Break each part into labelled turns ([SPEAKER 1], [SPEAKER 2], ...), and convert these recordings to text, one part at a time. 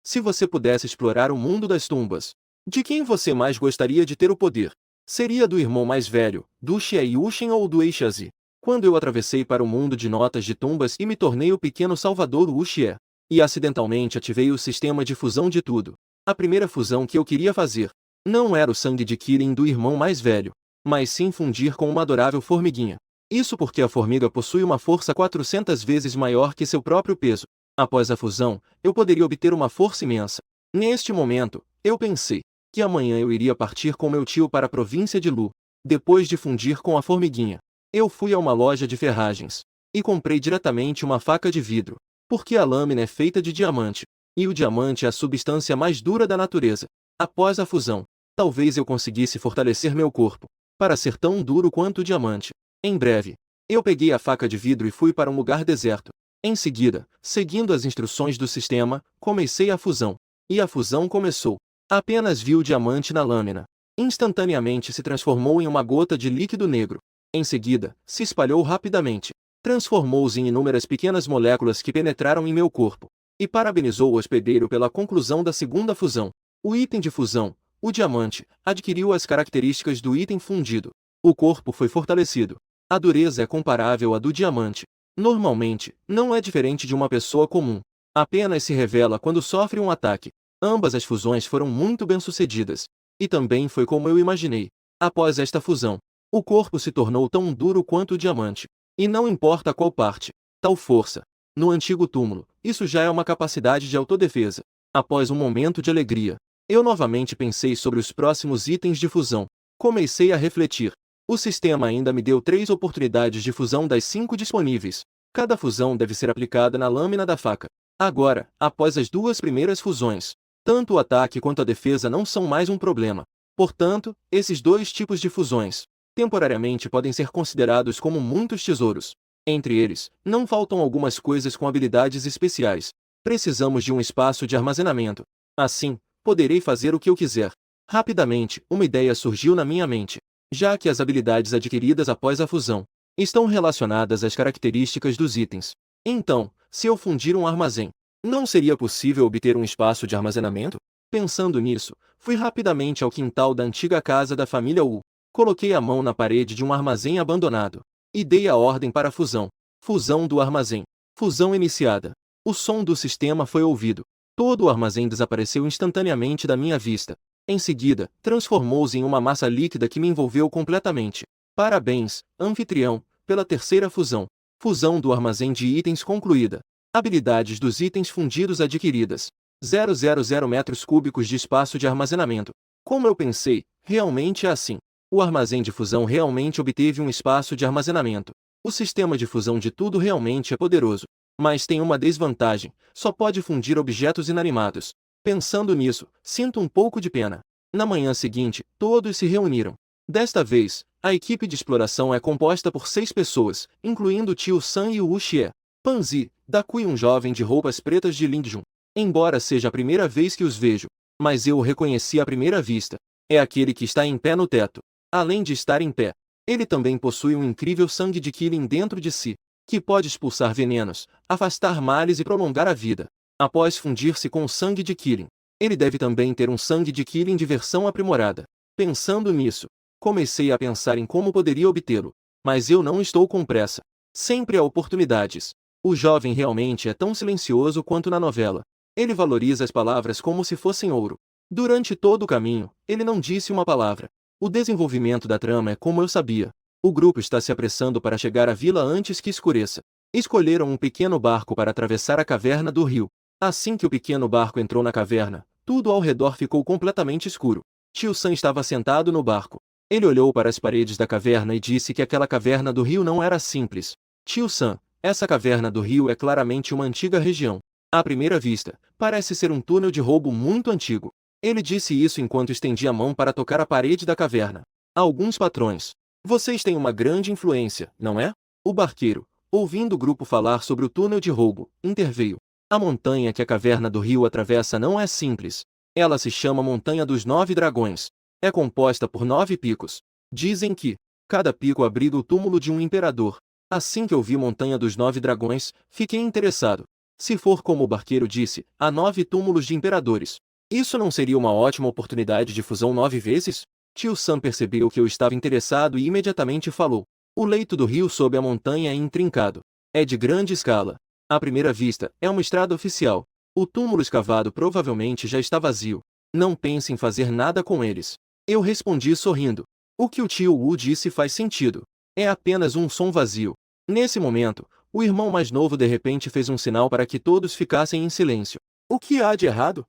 [SPEAKER 1] Se você pudesse explorar o mundo das tumbas, de quem você mais gostaria de ter o poder? Seria do irmão mais velho, do Xie Yushin ou do Eixazi? Quando eu atravessei para o mundo de notas de tumbas e me tornei o pequeno salvador Wu Xie, e acidentalmente ativei o sistema de fusão de tudo. A primeira fusão que eu queria fazer não era o sangue de Kirin do irmão mais velho, mas sim fundir com uma adorável formiguinha. Isso porque a formiga possui uma força 400 vezes maior que seu próprio peso. Após a fusão, eu poderia obter uma força imensa. Neste momento, eu pensei que amanhã eu iria partir com meu tio para a província de Lu. Depois de fundir com a formiguinha, eu fui a uma loja de ferragens e comprei diretamente uma faca de vidro, porque a lâmina é feita de diamante, e o diamante é a substância mais dura da natureza. Após a fusão, talvez eu conseguisse fortalecer meu corpo para ser tão duro quanto o diamante. Em breve, eu peguei a faca de vidro e fui para um lugar deserto. Em seguida, seguindo as instruções do sistema, comecei a fusão. E a fusão começou. Apenas vi o diamante na lâmina. Instantaneamente se transformou em uma gota de líquido negro. Em seguida, se espalhou rapidamente. Transformou-se em inúmeras pequenas moléculas que penetraram em meu corpo. E parabenizou o hospedeiro pela conclusão da segunda fusão. O item de fusão, o diamante, adquiriu as características do item fundido. O corpo foi fortalecido. A dureza é comparável à do diamante. Normalmente, não é diferente de uma pessoa comum. Apenas se revela quando sofre um ataque. Ambas as fusões foram muito bem-sucedidas. E também foi como eu imaginei. Após esta fusão, o corpo se tornou tão duro quanto o diamante. E não importa qual parte. Tal força. No antigo túmulo, isso já é uma capacidade de autodefesa. Após um momento de alegria, eu novamente pensei sobre os próximos itens de fusão. Comecei a refletir. O sistema ainda me deu 3 oportunidades de fusão das 5 disponíveis. Cada fusão deve ser aplicada na lâmina da faca. Agora, após as 2 primeiras fusões, tanto o ataque quanto a defesa não são mais um problema. Portanto, esses 2 tipos de fusões, temporariamente podem ser considerados como muitos tesouros. Entre eles, não faltam algumas coisas com habilidades especiais. Precisamos de um espaço de armazenamento. Assim, poderei fazer o que eu quiser. Rapidamente, uma ideia surgiu na minha mente. Já que as habilidades adquiridas após a fusão estão relacionadas às características dos itens. Então, se eu fundir um armazém, não seria possível obter um espaço de armazenamento? Pensando nisso, fui rapidamente ao quintal da antiga casa da família Wu. Coloquei a mão na parede de um armazém abandonado e dei a ordem para a fusão. Fusão do armazém. Fusão iniciada. O som do sistema foi ouvido. Todo o armazém desapareceu instantaneamente da minha vista. Em seguida, transformou-se em uma massa líquida que me envolveu completamente. Parabéns, anfitrião, pela terceira fusão. Fusão do armazém de itens concluída. Habilidades dos itens fundidos adquiridas. 000 metros cúbicos de espaço de armazenamento. Como eu pensei, realmente é assim. O armazém de fusão realmente obteve um espaço de armazenamento. O sistema de fusão de tudo realmente é poderoso. Mas tem uma desvantagem, só pode fundir objetos inanimados. Pensando nisso, sinto um pouco de pena. Na manhã seguinte, todos se reuniram. Desta vez, a equipe de exploração é composta por 6 pessoas, incluindo o tio San e o Wu Xie. Panzi, Dakui, um jovem de roupas pretas de Lingjun. Embora seja a primeira vez que os vejo, mas eu o reconheci à primeira vista. É aquele que está em pé no teto. Além de estar em pé, ele também possui um incrível sangue de Kirin dentro de si, que pode expulsar venenos, afastar males e prolongar a vida. Após fundir-se com o sangue de Kirin, ele deve também ter um sangue de Kirin de versão aprimorada. Pensando nisso, comecei a pensar em como poderia obtê-lo. Mas eu não estou com pressa. Sempre há oportunidades. O jovem realmente é tão silencioso quanto na novela. Ele valoriza as palavras como se fossem ouro. Durante todo o caminho, ele não disse uma palavra. O desenvolvimento da trama é como eu sabia. O grupo está se apressando para chegar à vila antes que escureça. Escolheram um pequeno barco para atravessar a caverna do rio. Assim que o pequeno barco entrou na caverna, tudo ao redor ficou completamente escuro. Tio San estava sentado no barco. Ele olhou para as paredes da caverna e disse que aquela caverna do rio não era simples. Tio San, essa caverna do rio é claramente uma antiga região. À primeira vista, parece ser um túnel de roubo muito antigo. Ele disse isso enquanto estendia a mão para tocar a parede da caverna. Alguns patrões. Vocês têm uma grande influência, não é? O barqueiro, ouvindo o grupo falar sobre o túnel de roubo, interveio. A montanha que a caverna do rio atravessa não é simples. Ela se chama Montanha dos 9 Dragões. É composta por 9 picos. Dizem que cada pico abriga o túmulo de um imperador. Assim que eu vi Montanha dos 9 Dragões, fiquei interessado. Se for como o barqueiro disse, há 9 túmulos de imperadores. Isso não seria uma ótima oportunidade de fusão 9 vezes? Tio Sam percebeu que eu estava interessado e imediatamente falou. O leito do rio sob a montanha é intrincado. É de grande escala. À primeira vista, é uma estrada oficial. O túmulo escavado provavelmente já está vazio. Não pense em fazer nada com eles. Eu respondi sorrindo. O que o tio Wu disse faz sentido. É apenas um som vazio. Nesse momento, o irmão mais novo de repente fez um sinal para que todos ficassem em silêncio. O que há de errado?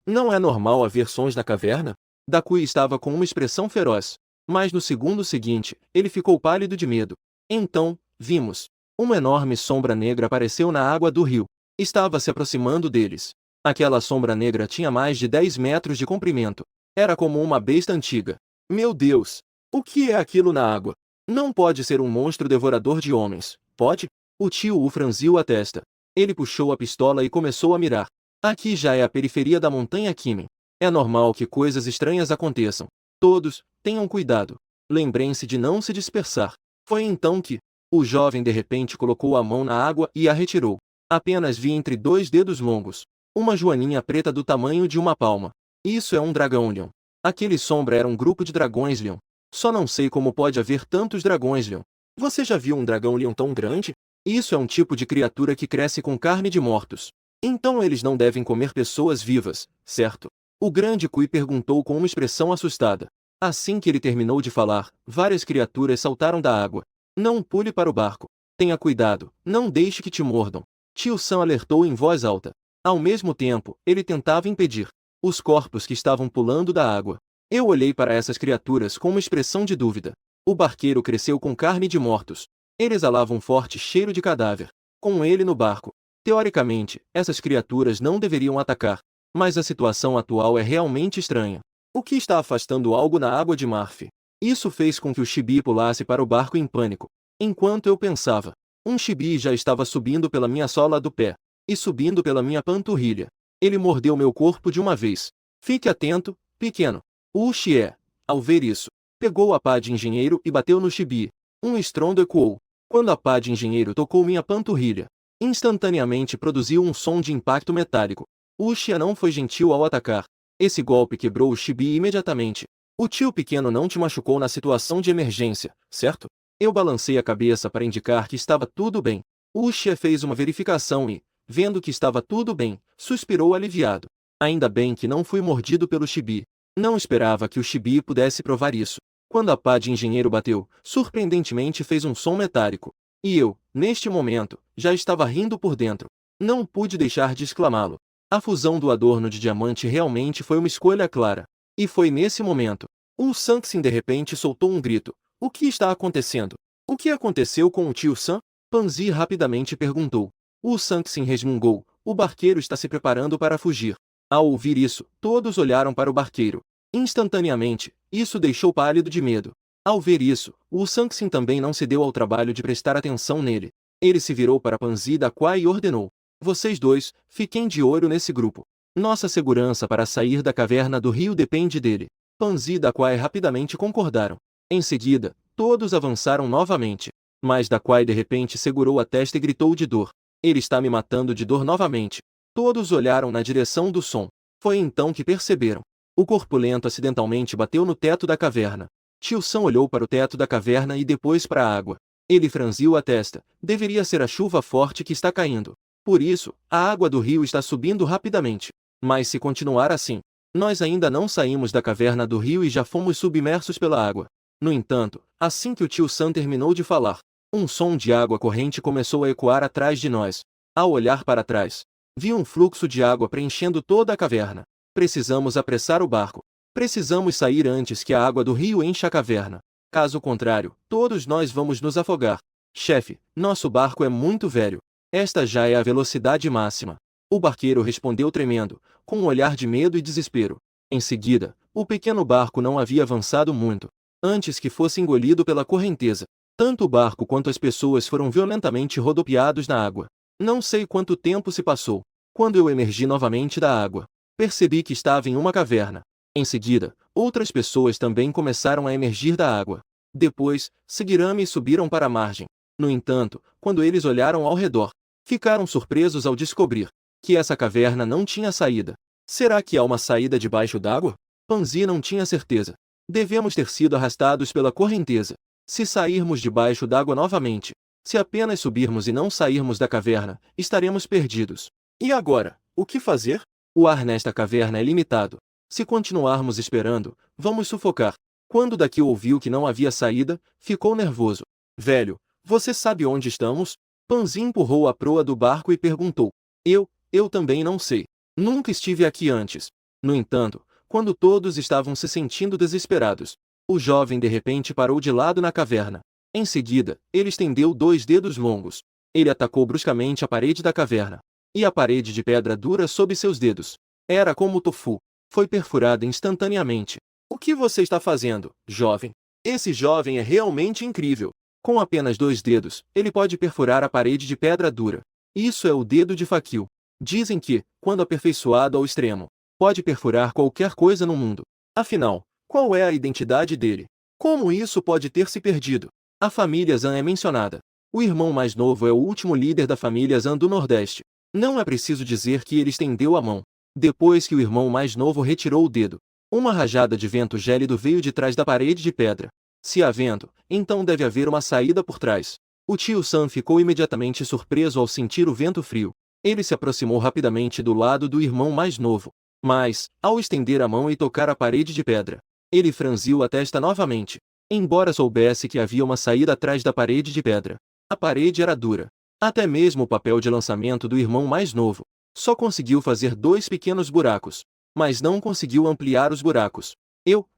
[SPEAKER 1] Não é normal haver sons na caverna? Dakui estava com uma expressão feroz. Mas no segundo seguinte, ele ficou pálido de medo. Então, vimos. Uma enorme sombra negra apareceu na água do rio. Estava se aproximando deles. Aquela sombra negra tinha mais de 10 metros de comprimento. Era como uma besta antiga. Meu Deus! O que é aquilo na água? Não pode ser um monstro devorador de homens, pode? O tio Wu franziu a testa. Ele puxou a pistola e começou a mirar. Aqui já é a periferia da montanha Kimen. É normal que coisas estranhas aconteçam. Todos, tenham cuidado. Lembrem-se de não se dispersar. Foi então que o jovem de repente colocou a mão na água e a retirou. Apenas vi entre 2 dedos longos uma joaninha preta do tamanho de uma palma. Isso é um dragão Leon. Aquele sombra era um grupo de dragões Leon. Só não sei como pode haver tantos dragões Leon. Você já viu um dragão Leon tão grande? Isso é um tipo de criatura que cresce com carne de mortos. Então eles não devem comer pessoas vivas, certo? O grande Kui perguntou com uma expressão assustada. Assim que ele terminou de falar, várias criaturas saltaram da água. Não pule para o barco. Tenha cuidado, não deixe que te mordam. Tio Sam alertou em voz alta. Ao mesmo tempo, ele tentava impedir os corpos que estavam pulando da água. Eu olhei para essas criaturas com uma expressão de dúvida. O barqueiro cresceu com carne de mortos. Ele exalava um forte cheiro de cadáver. Com ele no barco. Teoricamente, essas criaturas não deveriam atacar. Mas a situação atual é realmente estranha. O que está afastando algo na água de Marf? Isso fez com que o Chibi pulasse para o barco em pânico. Enquanto eu pensava, um Chibi já estava subindo pela minha sola do pé e subindo pela minha panturrilha. Ele mordeu meu corpo de uma vez. Fique atento, pequeno. O Xie, ao ver isso, pegou a pá de engenheiro e bateu no Chibi. Um estrondo ecoou. Quando a pá de engenheiro tocou minha panturrilha, instantaneamente produziu um som de impacto metálico. O Xie não foi gentil ao atacar. Esse golpe quebrou o Chibi imediatamente. O tio pequeno não te machucou na situação de emergência, certo? Eu balancei a cabeça para indicar que estava tudo bem. O Xie fez uma verificação e, vendo que estava tudo bem, suspirou aliviado. Ainda bem que não fui mordido pelo Chibi. Não esperava que o Chibi pudesse provar isso. Quando a pá de engenheiro bateu, surpreendentemente fez um som metálico. E eu, neste momento, já estava rindo por dentro. Não pude deixar de exclamá-lo. A fusão do adorno de diamante realmente foi uma escolha clara. E foi nesse momento. O Sanxin de repente soltou um grito. O que está acontecendo? O que aconteceu com o tio Sam? Panzi rapidamente perguntou. O Sanxin resmungou. O barqueiro está se preparando para fugir. Ao ouvir isso, todos olharam para o barqueiro. Instantaneamente, isso deixou pálido de medo. Ao ver isso, o Sanxin também não se deu ao trabalho de prestar atenção nele. Ele se virou para Panzi da Quai e ordenou. Vocês dois, fiquem de olho nesse grupo. Nossa segurança para sair da caverna do rio depende dele. Panzi e Daquai rapidamente concordaram. Em seguida, todos avançaram novamente. Mas Daquai de repente segurou a testa e gritou de dor. Ele está me matando de dor novamente. Todos olharam na direção do som. Foi então que perceberam. O corpulento acidentalmente bateu no teto da caverna. Tio Sam olhou para o teto da caverna e depois para a água. Ele franziu a testa. Deveria ser a chuva forte que está caindo. Por isso, a água do rio está subindo rapidamente. Mas se continuar assim, nós ainda não saímos da caverna do rio e já fomos submersos pela água. No entanto, assim que o tio Sam terminou de falar, um som de água corrente começou a ecoar atrás de nós. Ao olhar para trás, vi um fluxo de água preenchendo toda a caverna. Precisamos apressar o barco. Precisamos sair antes que a água do rio encha a caverna. Caso contrário, todos nós vamos nos afogar. Chefe, nosso barco é muito velho. Esta já é a velocidade máxima. O barqueiro respondeu tremendo, com um olhar de medo e desespero. Em seguida, o pequeno barco não havia avançado muito, antes que fosse engolido pela correnteza. Tanto o barco quanto as pessoas foram violentamente rodopiados na água. Não sei quanto tempo se passou. Quando eu emergi novamente da água, percebi que estava em uma caverna. Em seguida, outras pessoas também começaram a emergir da água. Depois, seguiram-me e subiram para a margem. No entanto, quando eles olharam ao redor, Ficaram surpresos ao descobrir que essa caverna não tinha saída. Será que há uma saída debaixo d'água? Panzi não tinha certeza. Devemos ter sido arrastados pela correnteza. Se sairmos debaixo d'água novamente, se apenas subirmos e não sairmos da caverna, estaremos perdidos. E agora, o que fazer? O ar nesta caverna é limitado. Se continuarmos esperando, vamos sufocar. Quando Daqui ouviu que não havia saída, ficou nervoso. Velho, você sabe onde estamos? Panzi empurrou a proa do barco e perguntou. Eu também não sei. Nunca estive aqui antes. No entanto, quando todos estavam se sentindo desesperados, o jovem de repente parou de lado na caverna. Em seguida, ele estendeu 2 dedos longos. Ele atacou bruscamente a parede da caverna. E a parede de pedra dura sob seus dedos. Era como tofu. Foi perfurada instantaneamente. O que você está fazendo, jovem? Esse jovem é realmente incrível. Com apenas 2 dedos, ele pode perfurar a parede de pedra dura. Isso é o dedo de Fakil. Dizem que, quando aperfeiçoado ao extremo, pode perfurar qualquer coisa no mundo. Afinal, qual é a identidade dele? Como isso pode ter se perdido? A família Zan é mencionada. O irmão mais novo é o último líder da família Zan do Nordeste. Não é preciso dizer que ele estendeu a mão. Depois que o irmão mais novo retirou o dedo, uma rajada de vento gélido veio de trás da parede de pedra. Se há vento, então deve haver uma saída por trás. O tio Sam ficou imediatamente surpreso ao sentir o vento frio. Ele se aproximou rapidamente do lado do irmão mais novo. Mas, ao estender a mão e tocar a parede de pedra, ele franziu a testa novamente. Embora soubesse que havia uma saída atrás da parede de pedra, a parede era dura. Até mesmo o papel de lançamento do irmão mais novo só conseguiu fazer 2 pequenos buracos, mas não conseguiu ampliar os buracos.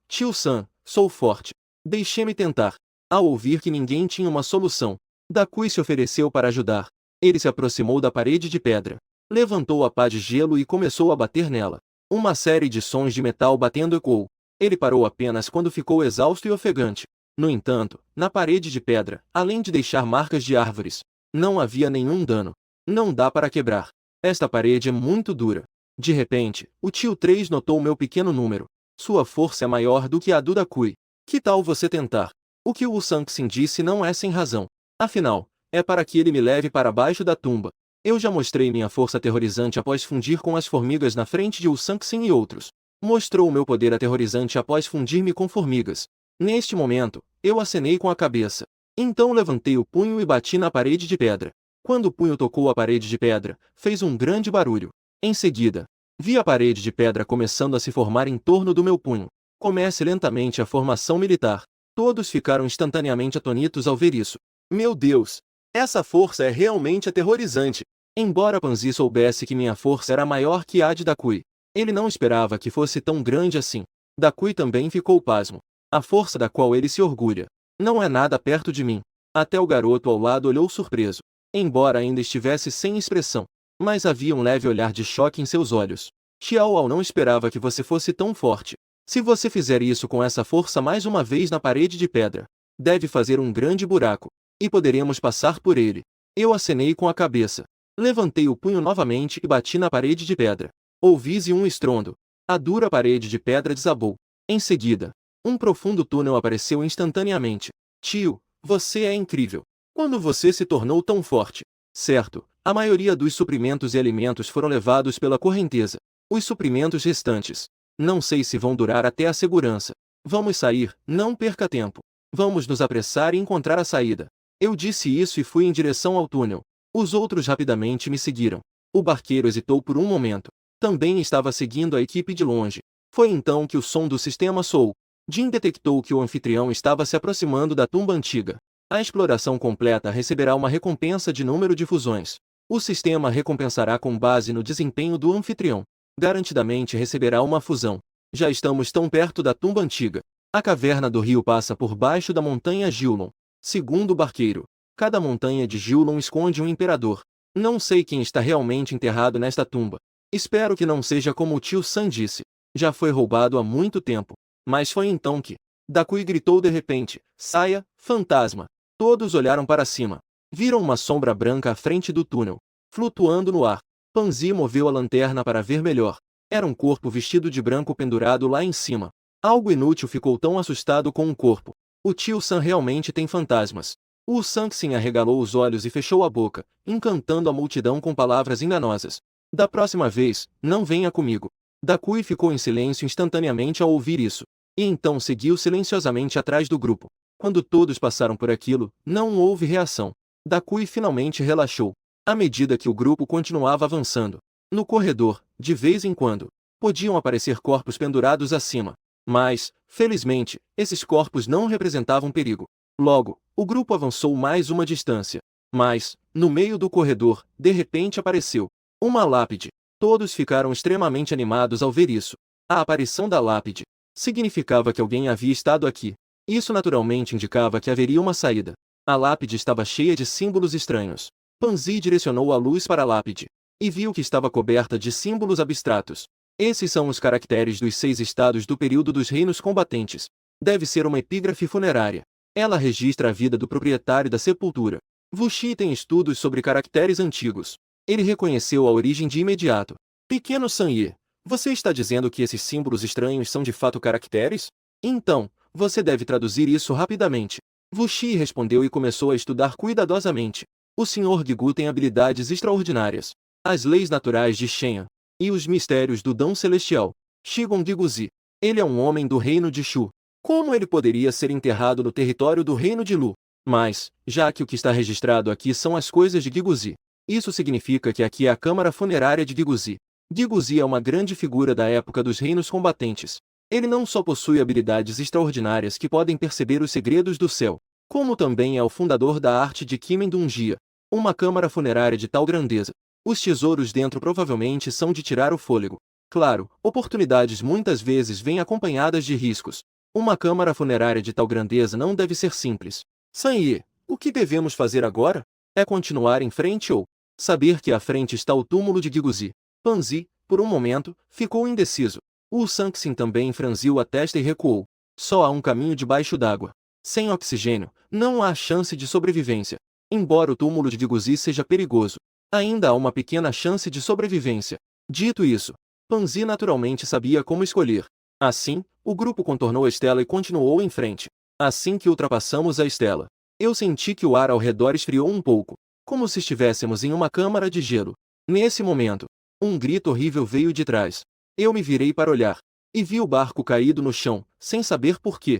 [SPEAKER 1] Tio Sam, sou forte. Deixe-me tentar. Ao ouvir que ninguém tinha uma solução, Dakui se ofereceu para ajudar. Ele se aproximou da parede de pedra, levantou a pá de gelo e começou a bater nela. Uma série de sons de metal batendo ecoou. Ele parou apenas quando ficou exausto e ofegante. No entanto, na parede de pedra, além de deixar marcas de árvores, não havia nenhum dano. Não dá para quebrar. Esta parede é muito dura. De repente, o tio 3 notou meu pequeno número. Sua força é maior do que a do Dakui. Que tal você tentar? O que o Sanksin disse não é sem razão. Afinal, é para que ele me leve para baixo da tumba. Eu já mostrei minha força aterrorizante após fundir com as formigas na frente de Sanksin e outros. Mostrou o meu poder aterrorizante após fundir-me com formigas. Neste momento, eu acenei com a cabeça. Então levantei o punho e bati na parede de pedra. Quando o punho tocou a parede de pedra, fez um grande barulho. Em seguida, vi a parede de pedra começando a se formar em torno do meu punho. Comece lentamente a formação militar. Todos ficaram instantaneamente atonitos ao ver isso. Meu Deus! Essa força é realmente aterrorizante. Embora Panzi soubesse que minha força era maior que a de Dakui, ele não esperava que fosse tão grande assim. Dakui também ficou pasmo. A força da qual ele se orgulha não é nada perto de mim. Até o garoto ao lado olhou surpreso. Embora ainda estivesse sem expressão, mas havia um leve olhar de choque em seus olhos. Xiao não esperava que você fosse tão forte. Se você fizer isso com essa força mais uma vez na parede de pedra, deve fazer um grande buraco, e poderemos passar por ele. Eu acenei com a cabeça. Levantei o punho novamente e bati na parede de pedra. Ouvi-se um estrondo. A dura parede de pedra desabou. Em seguida, um profundo túnel apareceu instantaneamente. Tio, você é incrível. Quando você se tornou tão forte? Certo, a maioria dos suprimentos e alimentos foram levados pela correnteza. Os suprimentos restantes, não sei se vão durar até a segurança. Vamos sair, não perca tempo. Vamos nos apressar e encontrar a saída. Eu disse isso e fui em direção ao túnel. Os outros rapidamente me seguiram. O barqueiro hesitou por um momento. Também estava seguindo a equipe de longe. Foi então que o som do sistema soou. Jin detectou que o anfitrião estava se aproximando da tumba antiga. A exploração completa receberá uma recompensa de número de fusões. O sistema recompensará com base no desempenho do anfitrião. Garantidamente receberá uma fusão. Já estamos tão perto da tumba antiga. A caverna do rio passa por baixo da montanha Gilon. Segundo o barqueiro, cada montanha de Gilon esconde um imperador. Não sei quem está realmente enterrado nesta tumba. Espero que não seja como o tio Sam disse. Já foi roubado há muito tempo. Mas foi então que Dakui gritou de repente: saia, fantasma! Todos olharam para cima. Viram uma sombra branca à frente do túnel, flutuando no ar. Panzi moveu a lanterna para ver melhor. Era um corpo vestido de branco pendurado lá em cima. Algo inútil ficou tão assustado com um corpo. O tio Sam realmente tem fantasmas. O Sanxin arregalou os olhos e fechou a boca, encantando a multidão com palavras enganosas. Da próxima vez, não venha comigo. Dakui ficou em silêncio instantaneamente ao ouvir isso. E então seguiu silenciosamente atrás do grupo. Quando todos passaram por aquilo, não houve reação. Dakui finalmente relaxou. À medida que o grupo continuava avançando. No corredor, de vez em quando, podiam aparecer corpos pendurados acima. Mas, felizmente, esses corpos não representavam perigo. Logo, o grupo avançou mais uma distância. Mas, no meio do corredor, de repente apareceu uma lápide. Todos ficaram extremamente animados ao ver isso. A aparição da lápide significava que alguém havia estado aqui. Isso naturalmente indicava que haveria uma saída. A lápide estava cheia de símbolos estranhos. Panzi direcionou a luz para a lápide e viu que estava coberta de símbolos abstratos. Esses são os caracteres dos 6 estados do período dos reinos combatentes. Deve ser uma epígrafe funerária. Ela registra a vida do proprietário da sepultura. Wuxi tem estudos sobre caracteres antigos. Ele reconheceu a origem de imediato. Pequeno Sanye, você está dizendo que esses símbolos estranhos são de fato caracteres? Então, você deve traduzir isso rapidamente. Wuxi respondeu e começou a estudar cuidadosamente. O Sr. Gigu tem habilidades extraordinárias. As leis naturais de Shenyan e os mistérios do Dão Celestial. Shigon Giguzi. Ele é um homem do reino de Shu. Como ele poderia ser enterrado no território do reino de Lu? Mas, já que o que está registrado aqui são as coisas de Giguzi, isso significa que aqui é a câmara funerária de Giguzi. Giguzi é uma grande figura da época dos reinos combatentes. Ele não só possui habilidades extraordinárias que podem perceber os segredos do céu, como também é o fundador da arte de Kimen Dunjia, uma câmara funerária de tal grandeza. Os tesouros dentro provavelmente são de tirar o fôlego. Claro, oportunidades muitas vezes vêm acompanhadas de riscos. Uma câmara funerária de tal grandeza não deve ser simples. Sanye, o que devemos fazer agora? É continuar em frente ou saber que à frente está o túmulo de Giguzi? Panzi, por um momento, ficou indeciso. O Sanxin também franziu a testa e recuou. Só há um caminho debaixo d'água. Sem oxigênio, não há chance de sobrevivência. Embora o túmulo de Giguzi seja perigoso, ainda há uma pequena chance de sobrevivência. Dito isso, Panzi naturalmente sabia como escolher. Assim, o grupo contornou a estela e continuou em frente. Assim que ultrapassamos a estela, eu senti que o ar ao redor esfriou um pouco, como se estivéssemos em uma câmara de gelo. Nesse momento, um grito horrível veio de trás. Eu me virei para olhar, e vi o barco caído no chão, sem saber por quê.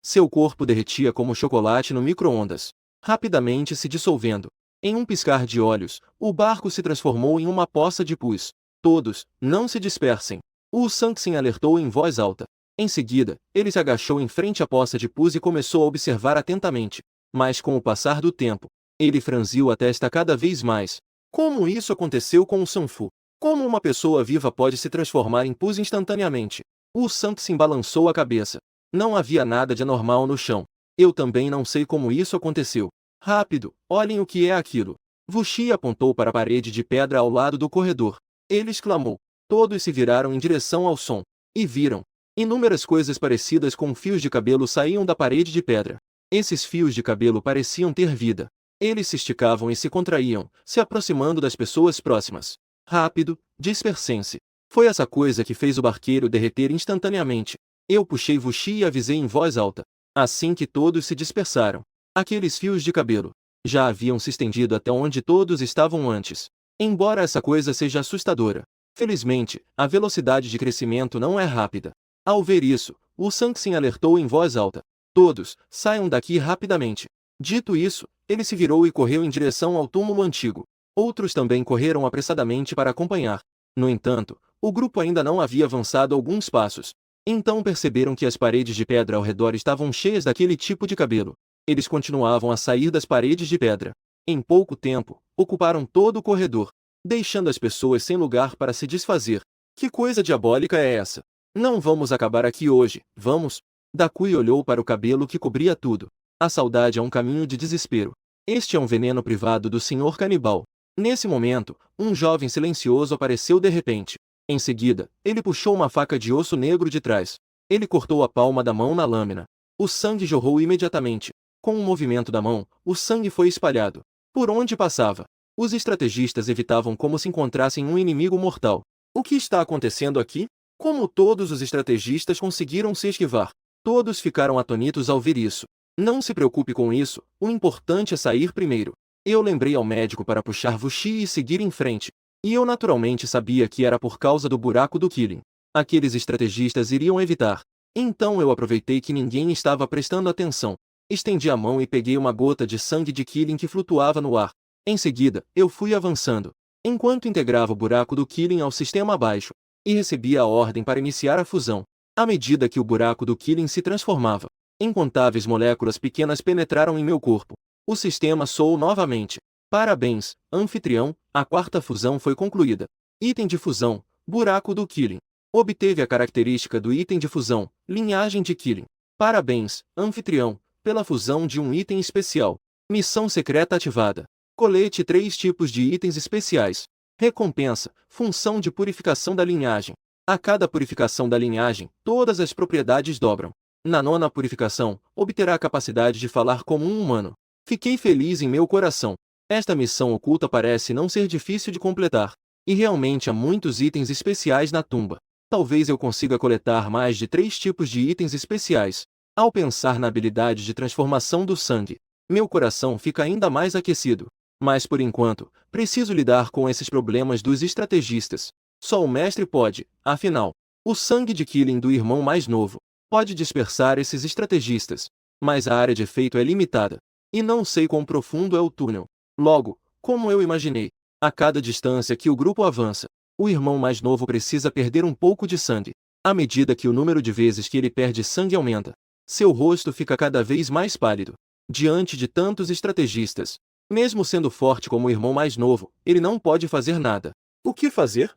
[SPEAKER 1] Seu corpo derretia como chocolate no micro-ondas, rapidamente se dissolvendo. Em um piscar de olhos, o barco se transformou em uma poça de pus. Todos, não se dispersem. O Sanxin alertou em voz alta. Em seguida, ele se agachou em frente à poça de pus e começou a observar atentamente. Mas com o passar do tempo, ele franziu a testa cada vez mais. Como isso aconteceu com o Sanfu? Como uma pessoa viva pode se transformar em pus instantaneamente? O Sanxin balançou a cabeça. Não havia nada de anormal no chão. Eu também não sei como isso aconteceu. Rápido, olhem o que é aquilo. Wuxi apontou para a parede de pedra ao lado do corredor. Ele exclamou. Todos se viraram em direção ao som. E viram. Inúmeras coisas parecidas com fios de cabelo saíam da parede de pedra. Esses fios de cabelo pareciam ter vida. Eles se esticavam e se contraíam, se aproximando das pessoas próximas. Rápido, dispersem-se. Foi essa coisa que fez o barqueiro derreter instantaneamente. Eu puxei Wuxi e avisei em voz alta. Assim que todos se dispersaram, aqueles fios de cabelo já haviam se estendido até onde todos estavam antes. Embora essa coisa seja assustadora, felizmente, a velocidade de crescimento não é rápida. Ao ver isso, o Sanxin alertou em voz alta. Todos, saiam daqui rapidamente. Dito isso, ele se virou e correu em direção ao túmulo antigo. Outros também correram apressadamente para acompanhar. No entanto, o grupo ainda não havia avançado alguns passos. Então perceberam que as paredes de pedra ao redor estavam cheias daquele tipo de cabelo. Eles continuavam a sair das paredes de pedra. Em pouco tempo, ocuparam todo o corredor, deixando as pessoas sem lugar para se desfazer. Que coisa diabólica é essa? Não vamos acabar aqui hoje, vamos? Dakui olhou para o cabelo que cobria tudo. A saudade é um caminho de desespero. Este é um veneno privado do Senhor Canibal. Nesse momento, um jovem silencioso apareceu de repente. Em seguida, ele puxou uma faca de osso negro de trás. Ele cortou a palma da mão na lâmina. O sangue jorrou imediatamente. Com um movimento da mão, o sangue foi espalhado. Por onde passava, os estrategistas evitavam como se encontrassem um inimigo mortal. O que está acontecendo aqui? Como todos os estrategistas conseguiram se esquivar? Todos ficaram atônitos ao ver isso. Não se preocupe com isso, o importante é sair primeiro. Eu lembrei ao médico para puxar Vuxi e seguir em frente. E eu naturalmente sabia que era por causa do buraco do Killing. Aqueles estrategistas iriam evitar. Então eu aproveitei que ninguém estava prestando atenção. Estendi a mão e peguei uma gota de sangue de Killing que flutuava no ar. Em seguida, eu fui avançando, enquanto integrava o buraco do Killing ao sistema abaixo, e recebia a ordem para iniciar a fusão. À medida que o buraco do Killing se transformava, incontáveis moléculas pequenas penetraram em meu corpo. O sistema soou novamente. Parabéns, anfitrião, a quarta fusão foi concluída. Item de fusão, buraco do Killing. Obteve a característica do item de fusão, linhagem de Killing. Parabéns, anfitrião, pela fusão de um item especial. Missão secreta ativada. Colete 3 tipos de itens especiais. Recompensa, função de purificação da linhagem. A cada purificação da linhagem, todas as propriedades dobram. Na nona purificação, obterá a capacidade de falar como um humano. Fiquei feliz em meu coração. Esta missão oculta parece não ser difícil de completar. E realmente há muitos itens especiais na tumba. Talvez eu consiga coletar mais de 3 tipos de itens especiais. Ao pensar na habilidade de transformação do sangue, meu coração fica ainda mais aquecido. Mas por enquanto, preciso lidar com esses problemas dos estrategistas. Só o mestre pode, afinal. O sangue de Killing do irmão mais novo pode dispersar esses estrategistas. Mas a área de efeito é limitada. E não sei quão profundo é o túnel. Logo, como eu imaginei, a cada distância que o grupo avança, o irmão mais novo precisa perder um pouco de sangue. À medida que o número de vezes que ele perde sangue aumenta, seu rosto fica cada vez mais pálido. Diante de tantos estrategistas, mesmo sendo forte como o irmão mais novo, ele não pode fazer nada. O que fazer?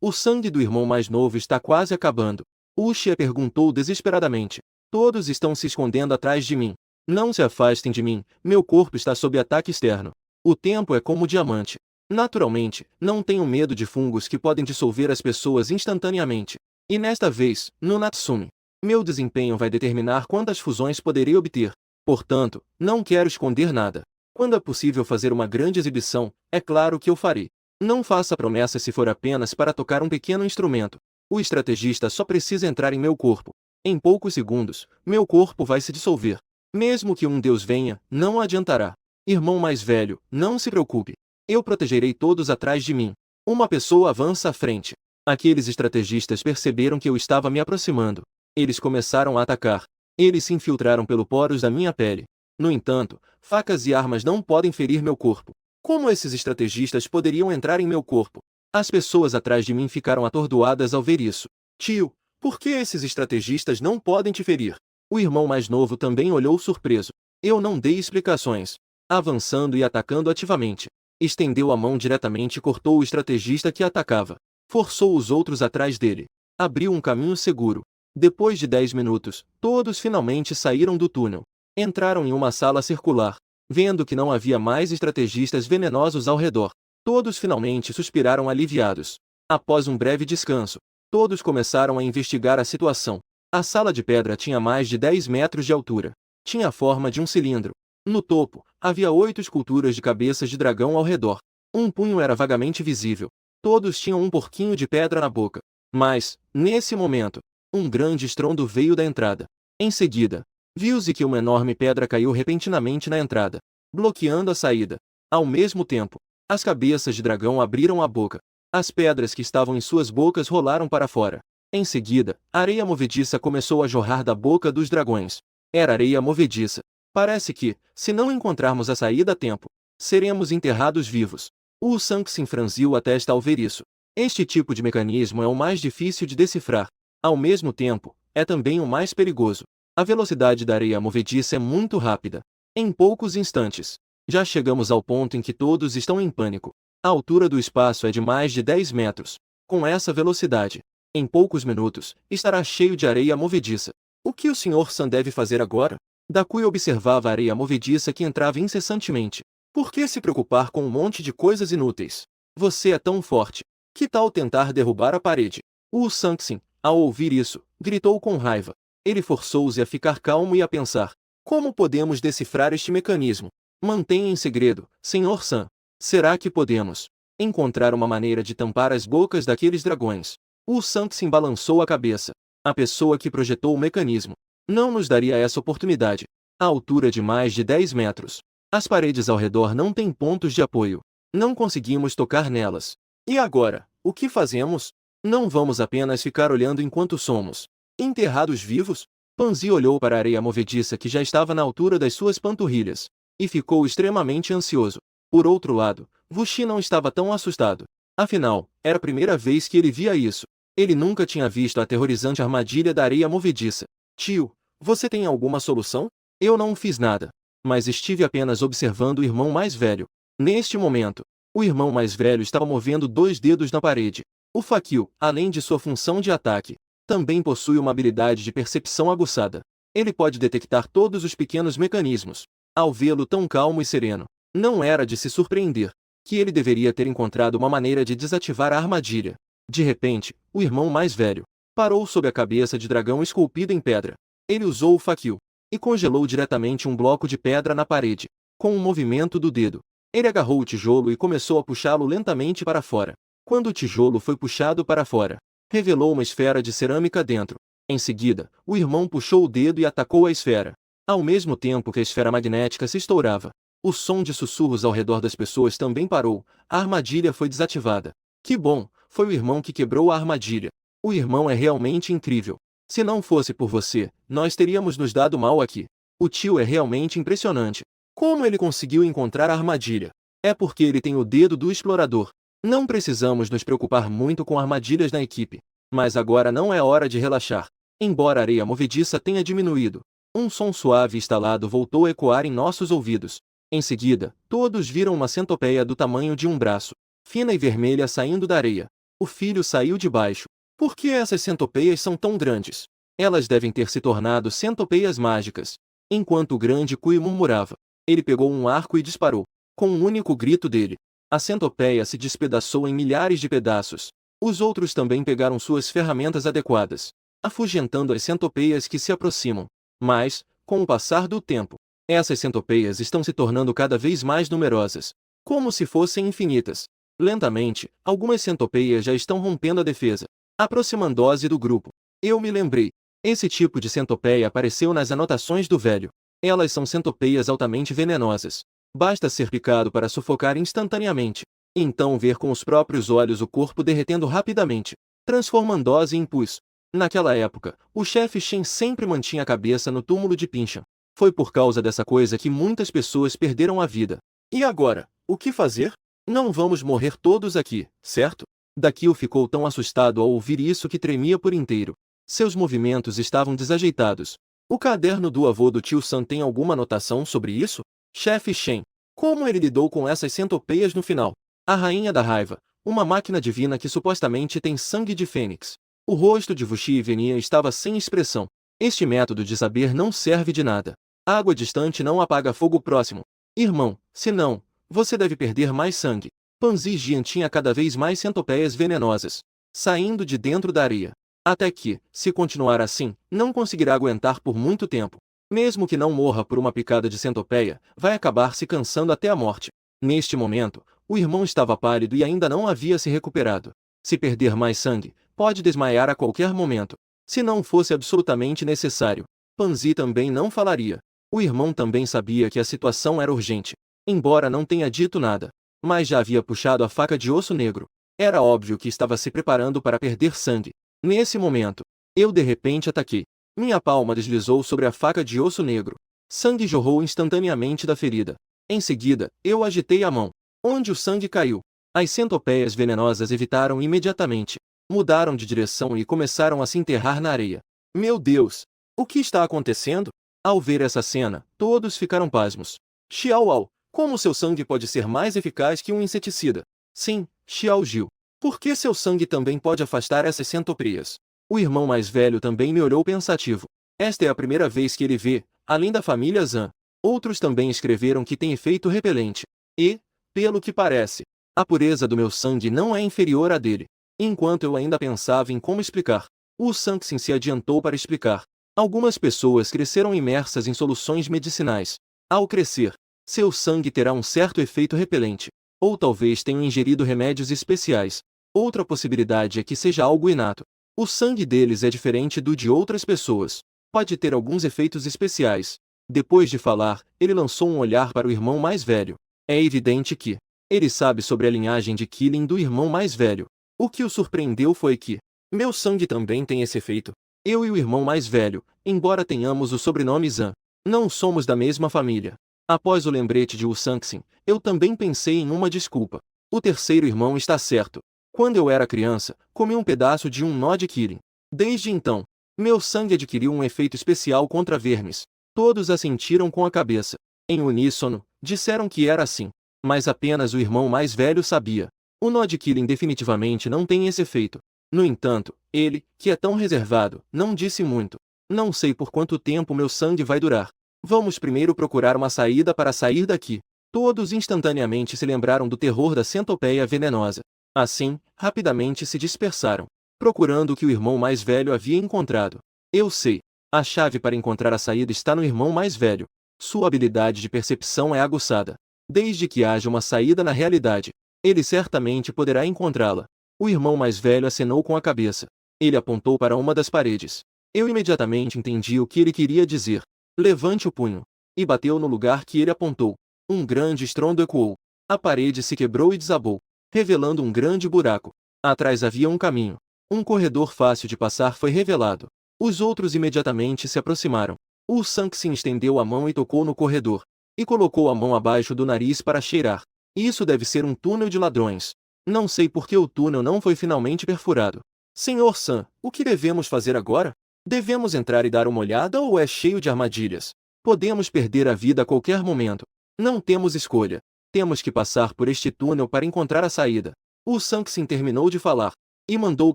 [SPEAKER 1] O sangue do irmão mais novo está quase acabando. Uxia perguntou desesperadamente. Todos estão se escondendo atrás de mim. Não se afastem de mim, meu corpo está sob ataque externo. O tempo é como diamante. Naturalmente, não tenho medo de fungos que podem dissolver as pessoas instantaneamente. E nesta vez, no Natsume, meu desempenho vai determinar quantas fusões poderei obter. Portanto, não quero esconder nada. Quando é possível fazer uma grande exibição, é claro que eu farei. Não faça promessas se for apenas para tocar um pequeno instrumento. O estrategista só precisa entrar em meu corpo. Em poucos segundos, meu corpo vai se dissolver. Mesmo que um deus venha, não adiantará. Irmão mais velho, não se preocupe. Eu protegerei todos atrás de mim. Uma pessoa avança à frente. Aqueles estrategistas perceberam que eu estava me aproximando. Eles começaram a atacar. Eles se infiltraram pelo poros da minha pele. No entanto, facas e armas não podem ferir meu corpo. Como esses estrategistas poderiam entrar em meu corpo? As pessoas atrás de mim ficaram atordoadas ao ver isso. Tio, por que esses estrategistas não podem te ferir? O irmão mais novo também olhou surpreso. Eu não dei explicações. Avançando e atacando ativamente. Estendeu a mão diretamente e cortou o estrategista que atacava. Forçou os outros atrás dele. Abriu um caminho seguro. Depois de 10 minutos, todos finalmente saíram do túnel. Entraram em uma sala circular. Vendo que não havia mais estrategistas venenosos ao redor, todos finalmente suspiraram aliviados. Após um breve descanso, todos começaram a investigar a situação. A sala de pedra tinha mais de 10 metros de altura. Tinha a forma de um cilindro. No topo, havia 8 esculturas de cabeças de dragão ao redor. Um punho era vagamente visível. Todos tinham um porquinho de pedra na boca. Mas, nesse momento, um grande estrondo veio da entrada. Em seguida, viu-se que uma enorme pedra caiu repentinamente na entrada, bloqueando a saída. Ao mesmo tempo, as cabeças de dragão abriram a boca. As pedras que estavam em suas bocas rolaram para fora. Em seguida, areia movediça começou a jorrar da boca dos dragões. Era areia movediça. Parece que, se não encontrarmos a saída a tempo, seremos enterrados vivos. O Sanxin franziu a testa ao ver isso. Este tipo de mecanismo é o mais difícil de decifrar. Ao mesmo tempo, é também o mais perigoso. A velocidade da areia movediça é muito rápida. Em poucos instantes, já chegamos ao ponto em que todos estão em pânico. A altura do espaço é de mais de 10 metros. Com essa velocidade, em poucos minutos, estará cheio de areia movediça. O que o Sr. San deve fazer agora? Dakui observava a areia movediça que entrava incessantemente. Por que se preocupar com um monte de coisas inúteis? Você é tão forte. Que tal tentar derrubar a parede? O Sanxin, ao ouvir isso, gritou com raiva. Ele forçou-se a ficar calmo e a pensar. Como podemos decifrar este mecanismo? Mantenha em segredo, Sr. San. Será que podemos encontrar uma maneira de tampar as bocas daqueles dragões? O Sanxin balançou a cabeça. A pessoa que projetou o mecanismo não nos daria essa oportunidade. a altura de mais de 10 metros. As paredes ao redor não têm pontos de apoio. Não conseguimos tocar nelas. E agora, o que fazemos? Não vamos apenas ficar olhando enquanto somos enterrados vivos? Panzi olhou para a areia movediça que já estava na altura das suas panturrilhas, e ficou extremamente ansioso. Por outro lado, Vuxi não estava tão assustado. Afinal, era a primeira vez que ele via isso. Ele nunca tinha visto a aterrorizante armadilha da areia movediça. Tio, você tem alguma solução? Eu não fiz nada, mas estive apenas observando o irmão mais velho. Neste momento, o irmão mais velho estava movendo 2 dedos na parede. O Fakil, além de sua função de ataque, também possui uma habilidade de percepção aguçada. Ele pode detectar todos os pequenos mecanismos. Ao vê-lo tão calmo e sereno, não era de se surpreender que ele deveria ter encontrado uma maneira de desativar a armadilha. De repente, o irmão mais velho parou sob a cabeça de dragão esculpida em pedra. Ele usou o Fakil e congelou diretamente um bloco de pedra na parede. Com um movimento do dedo, ele agarrou o tijolo e começou a puxá-lo lentamente para fora. Quando o tijolo foi puxado para fora, revelou uma esfera de cerâmica dentro. Em seguida, o irmão puxou o dedo e atacou a esfera. Ao mesmo tempo que a esfera magnética se estourava, o som de sussurros ao redor das pessoas também parou. A armadilha foi desativada. Que bom, foi o irmão que quebrou a armadilha. O irmão é realmente incrível. Se não fosse por você, nós teríamos nos dado mal aqui. O tio é realmente impressionante. Como ele conseguiu encontrar a armadilha? É porque ele tem o dedo do explorador. Não precisamos nos preocupar muito com armadilhas na equipe. Mas agora não é hora de relaxar. Embora a areia movediça tenha diminuído, um som suave e estalado voltou a ecoar em nossos ouvidos. Em seguida, todos viram uma centopeia do tamanho de um braço, fina e vermelha saindo da areia. O filho saiu de baixo. Por que essas centopeias são tão grandes? Elas devem ter se tornado centopeias mágicas. Enquanto o grande Kui murmurava, ele pegou um arco e disparou. Com um único grito dele, a centopeia se despedaçou em milhares de pedaços. Os outros também pegaram suas ferramentas adequadas, afugentando as centopeias que se aproximam. Mas, com o passar do tempo, essas centopeias estão se tornando cada vez mais numerosas, como se fossem infinitas. Lentamente, algumas centopeias já estão rompendo a defesa, aproximando-se do grupo. Eu me lembrei. Esse tipo de centopeia apareceu nas anotações do velho. Elas são centopeias altamente venenosas. Basta ser picado para sufocar instantaneamente. Então ver com os próprios olhos o corpo derretendo rapidamente, transformando-se em pus. Naquela época, o chefe Shen sempre mantinha a cabeça no túmulo de Pinshan. Foi por causa dessa coisa que muitas pessoas perderam a vida. E agora, o que fazer? Não vamos morrer todos aqui, certo? Dakio ficou tão assustado ao ouvir isso que tremia por inteiro. Seus movimentos estavam desajeitados. O caderno do avô do tio Sam tem alguma anotação sobre isso? Chefe Shen, como ele lidou com essas centopeias no final? A rainha da raiva, uma máquina divina que supostamente tem sangue de fênix. O rosto de Vuxi e Venia estava sem expressão. Este método de saber não serve de nada. Água distante não apaga fogo próximo. Irmão, se não, você deve perder mais sangue. Panzi Jian tinha cada vez mais centopeias venenosas, saindo de dentro da areia. Até que, se continuar assim, não conseguirá aguentar por muito tempo. Mesmo que não morra por uma picada de centopeia, vai acabar se cansando até a morte. Neste momento, o irmão estava pálido e ainda não havia se recuperado. Se perder mais sangue, pode desmaiar a qualquer momento. Se não fosse absolutamente necessário, Panzi também não falaria. O irmão também sabia que a situação era urgente, embora não tenha dito nada, mas já havia puxado a faca de osso negro. Era óbvio que estava se preparando para perder sangue. Nesse momento, eu de repente ataquei. Minha palma deslizou sobre a faca de osso negro. Sangue jorrou instantaneamente da ferida. Em seguida, eu agitei a mão. Onde o sangue caiu, as centopeias venenosas evitaram imediatamente. Mudaram de direção e começaram a se enterrar na areia. Meu Deus! O que está acontecendo? Ao ver essa cena, todos ficaram pasmos. Xiao, como seu sangue pode ser mais eficaz que um inseticida? Sim, Xiao Jiu. Por que seu sangue também pode afastar essas centopeias? O irmão mais velho também me olhou pensativo. Esta é a primeira vez que ele vê, além da família Zan. Outros também escreveram que tem efeito repelente. E, pelo que parece, a pureza do meu sangue não é inferior à dele. Enquanto eu ainda pensava em como explicar, o Sanxin se adiantou para explicar. Algumas pessoas cresceram imersas em soluções medicinais. Ao crescer, seu sangue terá um certo efeito repelente. Ou talvez tenham ingerido remédios especiais. Outra possibilidade é que seja algo inato. O sangue deles é diferente do de outras pessoas. Pode ter alguns efeitos especiais, Depois de falar, ele lançou um olhar para o irmão mais velho. É evidente que ele sabe sobre a linhagem de Killing do irmão mais velho. O que o surpreendeu foi que meu sangue também tem esse efeito. Eu e o irmão mais velho, embora tenhamos o sobrenome Zan, não somos da mesma família. Após o lembrete de Wu Sanxin, eu também pensei em uma desculpa. O terceiro irmão está certo. Quando eu era criança, comi um pedaço de um nó de Killing. Desde então, meu sangue adquiriu um efeito especial contra vermes. Todos assentiram com a cabeça. Em uníssono, disseram que era assim. Mas apenas o irmão mais velho sabia. O nó de Killing definitivamente não tem esse efeito. No entanto, ele, que é tão reservado, não disse muito. Não sei por quanto tempo meu sangue vai durar. Vamos primeiro procurar uma saída para sair daqui. Todos instantaneamente se lembraram do terror da centopeia venenosa. Assim, rapidamente se dispersaram, procurando o que o irmão mais velho havia encontrado. Eu sei. A chave para encontrar a saída está no irmão mais velho. Sua habilidade de percepção é aguçada. Desde que haja uma saída na realidade, ele certamente poderá encontrá-la. O irmão mais velho acenou com a cabeça. Ele apontou para uma das paredes. Eu imediatamente entendi o que ele queria dizer. Levante o punho. E bateu no lugar que ele apontou. Um grande estrondo ecoou. A parede se quebrou e desabou, revelando um grande buraco. Atrás havia um caminho. Um corredor fácil de passar foi revelado. Os outros imediatamente se aproximaram. Wu Sanxin estendeu a mão e tocou no corredor. E colocou a mão abaixo do nariz para cheirar. Isso deve ser um túnel de ladrões. Não sei por que o túnel não foi finalmente perfurado. Senhor San, o que devemos fazer agora? Devemos entrar e dar uma olhada ou é cheio de armadilhas? Podemos perder a vida a qualquer momento. Não temos escolha. Temos que passar por este túnel para encontrar a saída. O Sanxin terminou de falar. E mandou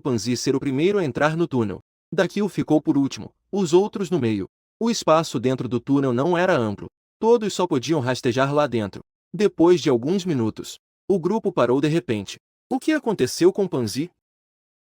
[SPEAKER 1] Panzi ser o primeiro a entrar no túnel. Daquilo ficou por último, os outros no meio. O espaço dentro do túnel não era amplo. Todos só podiam rastejar lá dentro. Depois de alguns minutos, o grupo parou de repente. O que aconteceu com Panzi?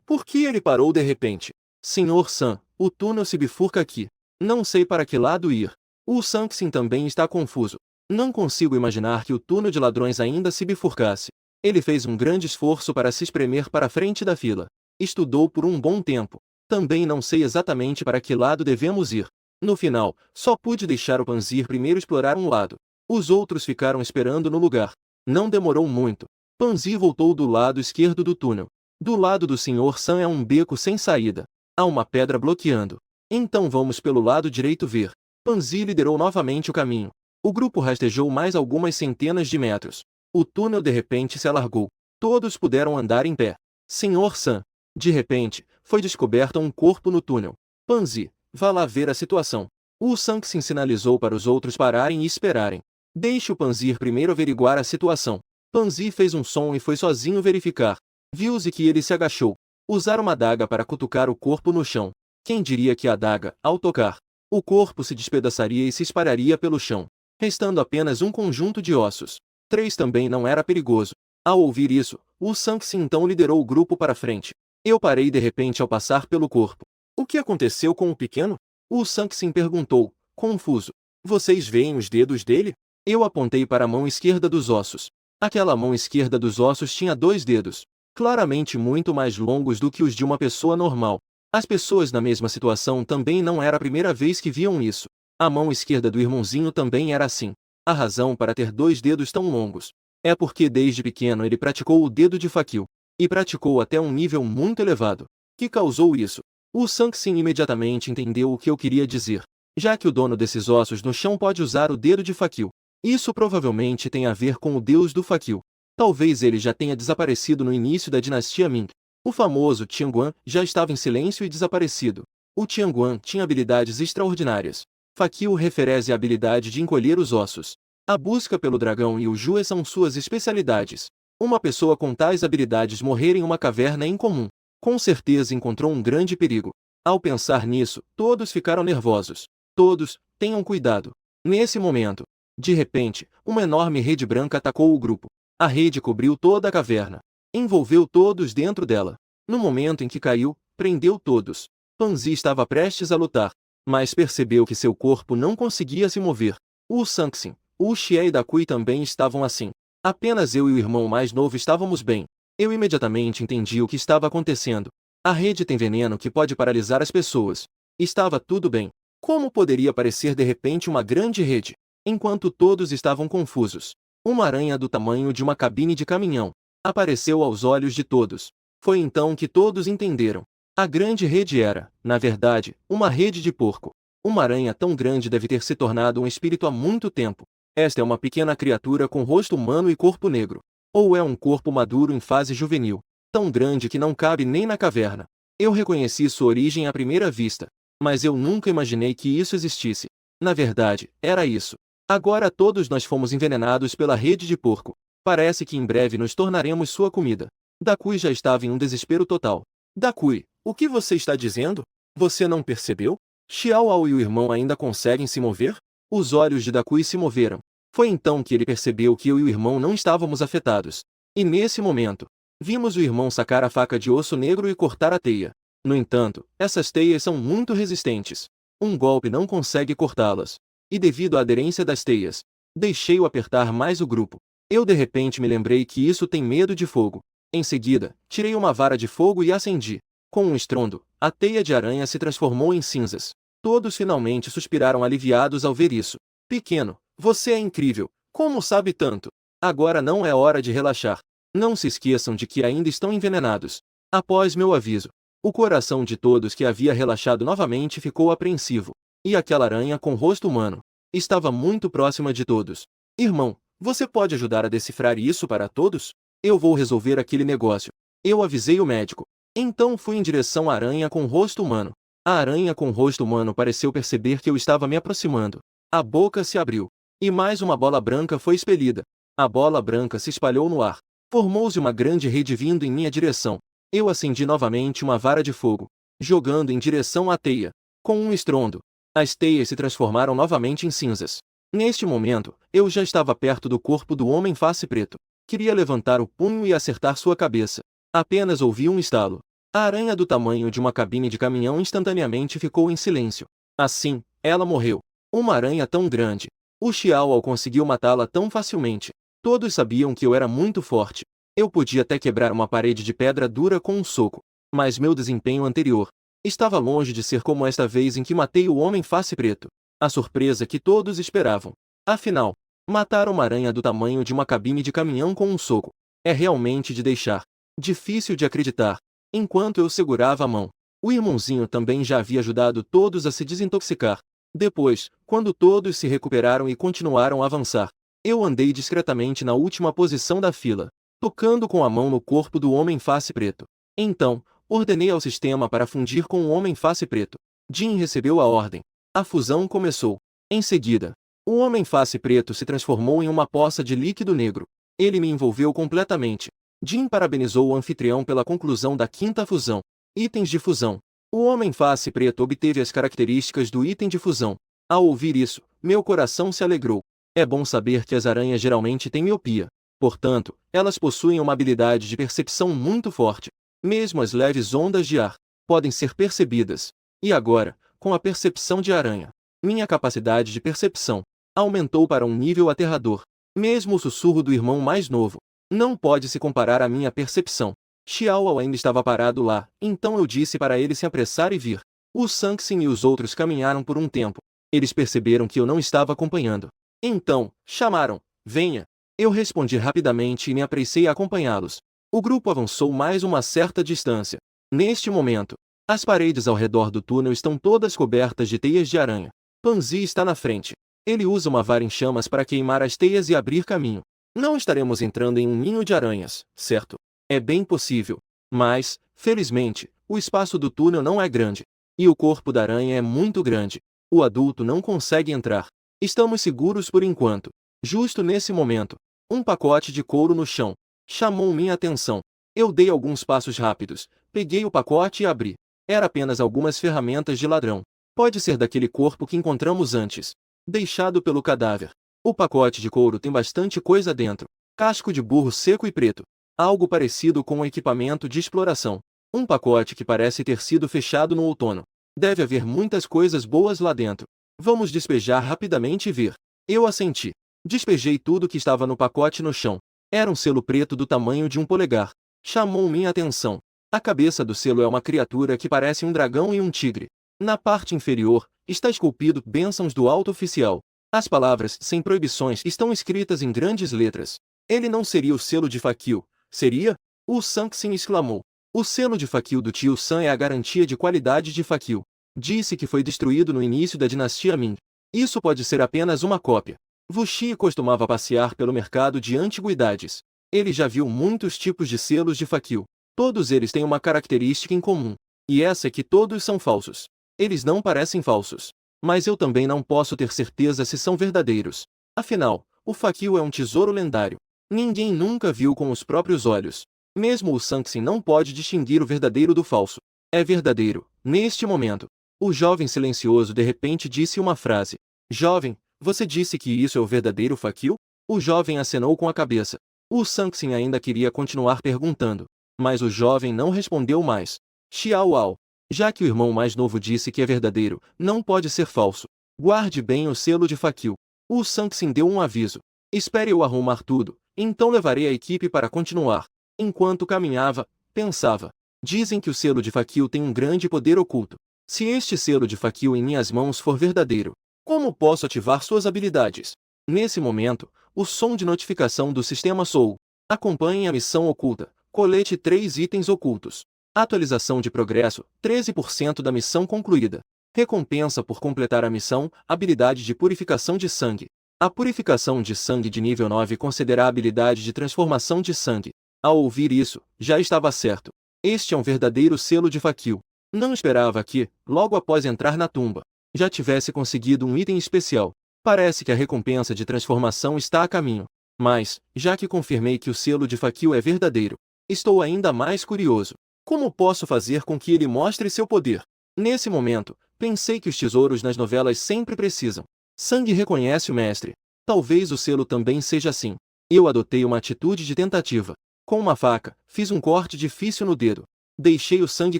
[SPEAKER 1] Por que ele parou de repente? Senhor San, o túnel se bifurca aqui. Não sei para que lado ir. O Sanxin também está confuso. Não consigo imaginar que o túnel de ladrões ainda se bifurcasse. Ele fez um grande esforço para se espremer para a frente da fila. Estudou por um bom tempo. Também não sei exatamente para que lado devemos ir. No final, só pude deixar o Panzi primeiro explorar um lado. Os outros ficaram esperando no lugar. Não demorou muito. Panzi voltou do lado esquerdo do túnel. Do lado do Sr. San é um beco sem saída. Há uma pedra bloqueando. Então vamos pelo lado direito ver. Panzi liderou novamente o caminho. O grupo rastejou mais algumas centenas de metros. O túnel de repente se alargou. Todos puderam andar em pé. Sr. San. De repente, foi descoberto um corpo no túnel. Panzi, vá lá ver a situação. O Sanxin sinalizou para os outros pararem e esperarem. Deixe o Panzi primeiro averiguar a situação. Panzi fez um som e foi sozinho verificar. Viu-se que ele se agachou. Usar uma adaga para cutucar o corpo no chão. Quem diria que a adaga, ao tocar, o corpo se despedaçaria e se espalharia pelo chão, restando apenas um conjunto de ossos. 3 também não era perigoso. Ao ouvir isso, o Sanxin então liderou o grupo para frente. Eu parei de repente ao passar pelo corpo. O que aconteceu com o pequeno? O Sanxin perguntou, confuso. Vocês veem os dedos dele? Eu apontei para a mão esquerda dos ossos. Aquela mão esquerda dos ossos tinha 2 dedos, claramente muito mais longos do que os de uma pessoa normal. As pessoas na mesma situação também não era a primeira vez que viam isso. A mão esquerda do irmãozinho também era assim. A razão para ter 2 dedos tão longos é porque desde pequeno ele praticou o dedo de Fakil, e praticou até um nível muito elevado, que causou isso. O Sanxin imediatamente entendeu o que eu queria dizer. Já que o dono desses ossos no chão pode usar o dedo de Fakil, isso provavelmente tem a ver com o deus do Fakil. Talvez ele já tenha desaparecido no início da dinastia Ming. O famoso Tianguan já estava em silêncio e desaparecido. O Tianguan tinha habilidades extraordinárias. Fakil refere à habilidade de encolher os ossos. A busca pelo dragão e o Jue são suas especialidades. Uma pessoa com tais habilidades morrer em uma caverna é incomum. Com certeza encontrou um grande perigo. Ao pensar nisso, todos ficaram nervosos. Todos, tenham cuidado. Nesse momento, de repente, uma enorme rede branca atacou o grupo. A rede cobriu toda a caverna. Envolveu todos dentro dela. No momento em que caiu, prendeu todos. Panzi estava prestes a lutar, mas percebeu que seu corpo não conseguia se mover. O Sanxin, o Xie e Dakui também estavam assim. Apenas eu e o irmão mais novo estávamos bem. Eu imediatamente entendi o que estava acontecendo. A rede tem veneno que pode paralisar as pessoas. Estava tudo bem. Como poderia aparecer de repente uma grande rede? Enquanto todos estavam confusos, uma aranha do tamanho de uma cabine de caminhão apareceu aos olhos de todos. Foi então que todos entenderam. A grande rede era, na verdade, uma rede de porco. Uma aranha tão grande deve ter se tornado um espírito há muito tempo. Esta é uma pequena criatura com rosto humano e corpo negro. Ou é um corpo maduro em fase juvenil, tão grande que não cabe nem na caverna. Eu reconheci sua origem à primeira vista, mas eu nunca imaginei que isso existisse. Na verdade, era isso. Agora todos nós fomos envenenados pela rede de porco. Parece que em breve nos tornaremos sua comida. Dakui já estava em um desespero total. Dakui, o que você está dizendo? Você não percebeu? Xiao Ao e o irmão ainda conseguem se mover? Os olhos de Dakui se moveram. Foi então que ele percebeu que eu e o irmão não estávamos afetados. E nesse momento, vimos o irmão sacar a faca de osso negro e cortar a teia. No entanto, essas teias são muito resistentes. Um golpe não consegue cortá-las. E devido à aderência das teias, deixei-o apertar mais o grupo. Eu de repente me lembrei que isso tem medo de fogo. Em seguida, tirei uma vara de fogo e acendi. Com um estrondo, a teia de aranha se transformou em cinzas. Todos finalmente suspiraram aliviados ao ver isso. Pequeno, você é incrível. Como sabe tanto? Agora não é hora de relaxar. Não se esqueçam de que ainda estão envenenados. Após meu aviso, o coração de todos que havia relaxado novamente ficou apreensivo. E aquela aranha com rosto humano estava muito próxima de todos. Irmão, você pode ajudar a decifrar isso para todos? Eu vou resolver aquele negócio. Eu avisei o médico. Então fui em direção à aranha com rosto humano. A aranha com rosto humano pareceu perceber que eu estava me aproximando. A boca se abriu. E mais uma bola branca foi expelida. A bola branca se espalhou no ar. Formou-se uma grande rede vindo em minha direção. Eu acendi novamente uma vara de fogo, jogando em direção à teia. Com um estrondo, as teias se transformaram novamente em cinzas. Neste momento, eu já estava perto do corpo do homem face preto. Queria levantar o punho e acertar sua cabeça. Apenas ouvi um estalo. A aranha do tamanho de uma cabine de caminhão instantaneamente ficou em silêncio. Assim, ela morreu. Uma aranha tão grande. O Xiao conseguiu matá-la tão facilmente. Todos sabiam que eu era muito forte. Eu podia até quebrar uma parede de pedra dura com um soco. Mas meu desempenho anterior estava longe de ser como esta vez em que matei o homem face preto. A surpresa que todos esperavam. Afinal, matar uma aranha do tamanho de uma cabine de caminhão com um soco é realmente de deixar difícil de acreditar. Enquanto eu segurava a mão, o irmãozinho também já havia ajudado todos a se desintoxicar. Depois, quando todos se recuperaram e continuaram a avançar, eu andei discretamente na última posição da fila, tocando com a mão no corpo do homem face preto. Então, ordenei ao sistema para fundir com o homem face preto. Jin recebeu a ordem. A fusão começou. Em seguida, o homem face preto se transformou em uma poça de líquido negro. Ele me envolveu completamente. Jin parabenizou o anfitrião pela conclusão da quinta fusão. Itens de fusão. O homem face preto obteve as características do item de fusão. Ao ouvir isso, meu coração se alegrou. É bom saber que as aranhas geralmente têm miopia. Portanto, elas possuem uma habilidade de percepção muito forte. Mesmo as leves ondas de ar podem ser percebidas. E agora, com a percepção de aranha, minha capacidade de percepção aumentou para um nível aterrador. Mesmo o sussurro do irmão mais novo não pode se comparar à minha percepção. Xiao ainda estava parado lá, então eu disse para ele se apressar e vir. O Sanxin e os outros caminharam por um tempo. Eles perceberam que eu não estava acompanhando. Então, chamaram, venha. Eu respondi rapidamente e me apressei a acompanhá-los. O grupo avançou mais uma certa distância. Neste momento, as paredes ao redor do túnel estão todas cobertas de teias de aranha. Panzi está na frente. Ele usa uma vara em chamas para queimar as teias e abrir caminho. Não estaremos entrando em um ninho de aranhas, certo? É bem possível. Mas, felizmente, o espaço do túnel não é grande. E o corpo da aranha é muito grande. O adulto não consegue entrar. Estamos seguros por enquanto. Justo nesse momento, um pacote de couro no chão chamou minha atenção. Eu dei alguns passos rápidos, peguei o pacote e abri. Era apenas algumas ferramentas de ladrão. Pode ser daquele corpo que encontramos antes, deixado pelo cadáver. O pacote de couro tem bastante coisa dentro. Casco de burro seco e preto. Algo parecido com um equipamento de exploração. Um pacote que parece ter sido fechado no outono. Deve haver muitas coisas boas lá dentro. Vamos despejar rapidamente e ver. Eu assenti. Despejei tudo que estava no pacote no chão. Era um selo preto do tamanho de um polegar. Chamou minha atenção. A cabeça do selo é uma criatura que parece um dragão e um tigre. Na parte inferior, está esculpido bênçãos do alto oficial. As palavras sem proibições estão escritas em grandes letras. Ele não seria o selo de Fakil, seria? O Sanxin exclamou. O selo de Fakil do tio San é a garantia de qualidade de Fakil. Disse que foi destruído no início da dinastia Ming. Isso pode ser apenas uma cópia. Wuxi costumava passear pelo mercado de antiguidades. Ele já viu muitos tipos de selos de Fakil. Todos eles têm uma característica em comum. E essa é que todos são falsos. Eles não parecem falsos. Mas eu também não posso ter certeza se são verdadeiros. Afinal, o Fakil é um tesouro lendário. Ninguém nunca viu com os próprios olhos. Mesmo o Sanxin não pode distinguir o verdadeiro do falso. É verdadeiro, neste momento. O jovem silencioso de repente disse uma frase. Jovem, você disse que isso é o verdadeiro Fakil? O jovem acenou com a cabeça. O Sanxin ainda queria continuar perguntando. Mas o jovem não respondeu mais. Xiao, já que o irmão mais novo disse que é verdadeiro, não pode ser falso. Guarde bem o selo de Fakil. O Sanxin deu um aviso. Espere eu arrumar tudo, então levarei a equipe para continuar. Enquanto caminhava, pensava. Dizem que o selo de Fakil tem um grande poder oculto. Se este selo de Fakil em minhas mãos for verdadeiro, como posso ativar suas habilidades? Nesse momento, o som de notificação do sistema soou. Acompanhe a missão oculta. Colete 3 itens ocultos. Atualização de progresso, 13% da missão concluída. Recompensa por completar a missão, habilidade de purificação de sangue. A purificação de sangue de nível 9 concederá a habilidade de transformação de sangue. Ao ouvir isso, já estava certo. Este é um verdadeiro selo de Fakil. Não esperava que, logo após entrar na tumba, já tivesse conseguido um item especial. Parece que a recompensa de transformação está a caminho. Mas, já que confirmei que o selo de Fakil é verdadeiro, estou ainda mais curioso. Como posso fazer com que ele mostre seu poder? Nesse momento, pensei que os tesouros nas novelas sempre precisam. Sangue reconhece o mestre. Talvez o selo também seja assim. Eu adotei uma atitude de tentativa. Com uma faca, fiz um corte difícil no dedo. Deixei o sangue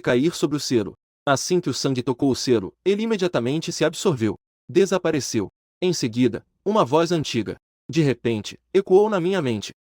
[SPEAKER 1] cair sobre o selo. Assim que o sangue tocou o selo, ele imediatamente se absorveu. Desapareceu. Em seguida, uma voz antiga, de repente, ecoou na minha mente.